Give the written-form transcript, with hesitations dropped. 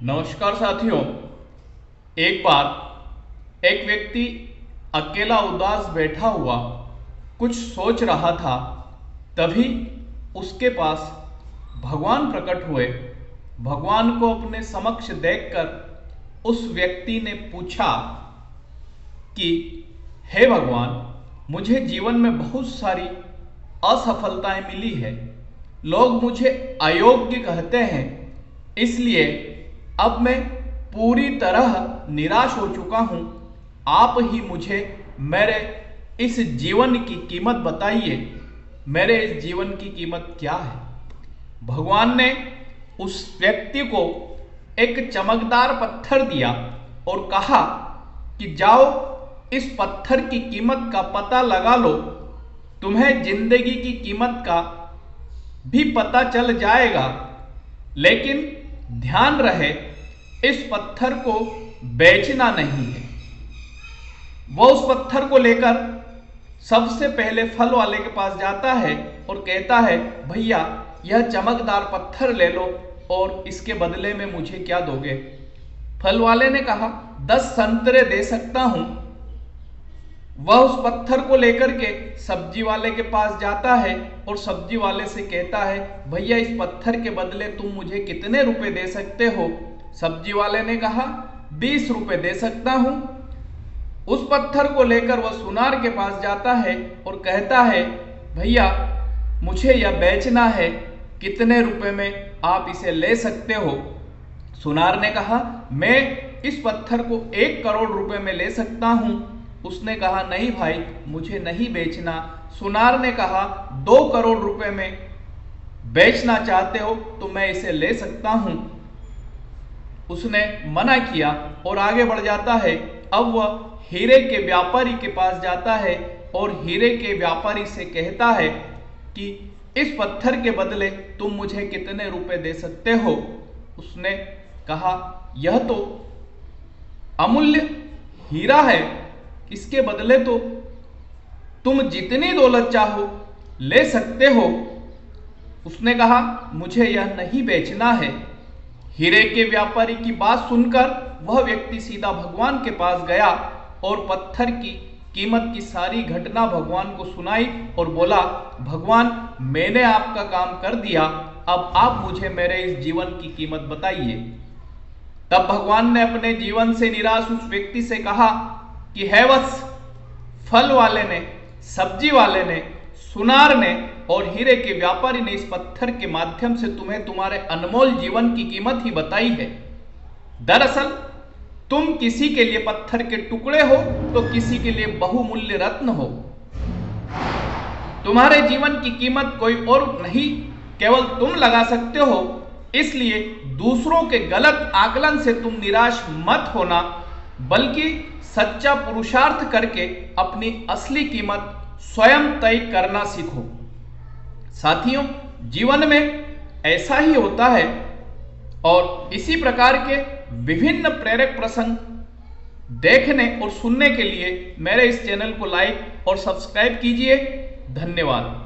नमस्कार साथियों। एक बार एक व्यक्ति अकेला उदास बैठा हुआ कुछ सोच रहा था। तभी उसके पास भगवान प्रकट हुए। भगवान को अपने समक्ष देखकर उस व्यक्ति ने पूछा कि हे भगवान, मुझे जीवन में बहुत सारी असफलताएं मिली है। लोग मुझे अयोग्य कहते हैं, इसलिए अब मैं पूरी तरह निराश हो चुका हूं। आप ही मुझे मेरे इस जीवन की कीमत बताइए। मेरे इस जीवन की कीमत क्या है? भगवान ने उस व्यक्ति को एक चमकदार पत्थर दिया और कहा कि जाओ, इस पत्थर की कीमत का पता लगा लो। तुम्हें जिंदगी की कीमत का भी पता चल जाएगा, लेकिन ध्यान रहे, इस पत्थर को बेचना नहीं है। वह उस पत्थर को लेकर सबसे पहले फल वाले के पास जाता है और कहता है, भैया यह चमकदार पत्थर ले लो और इसके बदले में मुझे क्या दोगे? फल वाले ने कहा, 10 संतरे दे सकता हूं। वह उस पत्थर को लेकर के सब्जी वाले के पास जाता है और सब्जी वाले से कहता है, भैया इस पत्थर के बदले तुम मुझे कितने रुपए दे सकते हो? सब्जी वाले ने कहा, 20 रुपए दे सकता हूं। उस पत्थर को लेकर वह सुनार के पास जाता है और कहता है, भैया मुझे यह बेचना है, कितने रुपए में आप इसे ले सकते हो? सुनार ने कहा, मैं इस पत्थर को 1 करोड़ रुपए में ले सकता हूं। उसने कहा, नहीं भाई, मुझे नहीं बेचना। सुनार ने कहा, 2 करोड़ रुपए में बेचना चाहते हो तो मैं इसे ले सकता हूं। उसने मना किया और आगे बढ़ जाता है। अब वह हीरे के व्यापारी के पास जाता है और हीरे के व्यापारी से कहता है कि इस पत्थर के बदले तुम मुझे कितने रुपए दे सकते हो? उसने कहा, यह तो अमूल्य हीरा है, इसके बदले तो तुम जितनी दौलत चाहो ले सकते हो। उसने कहा, मुझे यह नहीं बेचना है। हीरे के व्यापारी की बात सुनकर वह व्यक्ति सीधा भगवान के पास गया और पत्थर की कीमत की सारी घटना भगवान को सुनाई और बोला, भगवान मैंने आपका काम कर दिया, अब आप मुझे मेरे इस जीवन की कीमत बताइए। तब भगवान ने अपने जीवन से निराश उस व्यक्ति से कहा कि हे वत्स, फल वाले ने, सब्जी वाले ने, सुनार ने और हीरे के व्यापारी ने इस पत्थर के माध्यम से तुम्हें तुम्हारे अनमोल जीवन की कीमत ही बताई है। दरअसल तुम किसी के लिए पत्थर के टुकड़े हो तो किसी के लिए बहुमूल्य रत्न हो। तुम्हारे जीवन की कीमत कोई और नहीं, केवल तुम लगा सकते हो। इसलिए दूसरों के गलत आकलन से तुम निराश मत होना, बल्कि सच्चा पुरुषार्थ करके अपनी असली कीमत स्वयं तय करना सीखो। साथियों, जीवन में ऐसा ही होता है और इसी प्रकार के विभिन्न प्रेरक प्रसंग देखने और सुनने के लिए मेरे इस चैनल को लाइक और सब्सक्राइब कीजिए। धन्यवाद।